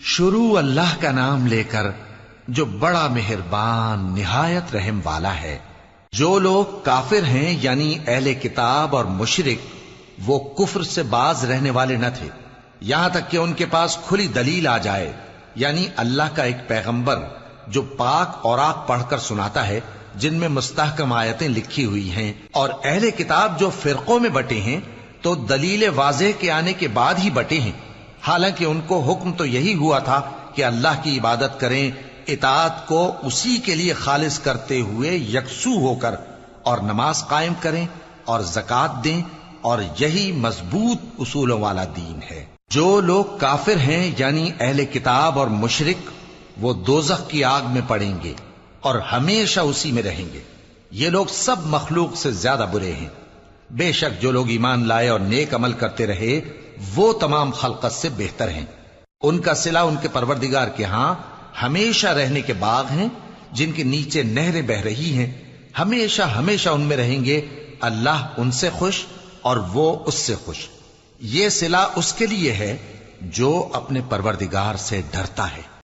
شروع اللہ کا نام لے کر جو بڑا مہربان نہایت رحم والا ہے۔ جو لوگ کافر ہیں یعنی اہل کتاب اور مشرک، وہ کفر سے باز رہنے والے نہ تھے یہاں تک کہ ان کے پاس کھلی دلیل آ جائے، یعنی اللہ کا ایک پیغمبر جو پاک اوراق پڑھ کر سناتا ہے جن میں مستحکم آیتیں لکھی ہوئی ہیں، اور اہل کتاب جو فرقوں میں بٹے ہیں تو دلیل واضح کے آنے کے بعد ہی بٹے ہیں، حالانکہ ان کو حکم تو یہی ہوا تھا کہ اللہ کی عبادت کریں، اطاعت کو اسی کے لیے خالص کرتے ہوئے یکسو ہو کر، اور نماز قائم کریں اور زکوٰۃ دیں، اور یہی مضبوط اصولوں والا دین ہے۔ جو لوگ کافر ہیں یعنی اہل کتاب اور مشرک، وہ دوزخ کی آگ میں پڑیں گے اور ہمیشہ اسی میں رہیں گے۔ یہ لوگ سب مخلوق سے زیادہ برے ہیں۔ بے شک جو لوگ ایمان لائے اور نیک عمل کرتے رہے وہ تمام خلقت سے بہتر ہیں۔ ان کا صلہ ان کے پروردگار کے ہاں ہمیشہ رہنے کے باغ ہیں جن کے نیچے نہریں بہ رہی ہیں، ہمیشہ ہمیشہ ان میں رہیں گے۔ اللہ ان سے خوش اور وہ اس سے خوش۔ یہ صلہ اس کے لیے ہے جو اپنے پروردگار سے ڈرتا ہے۔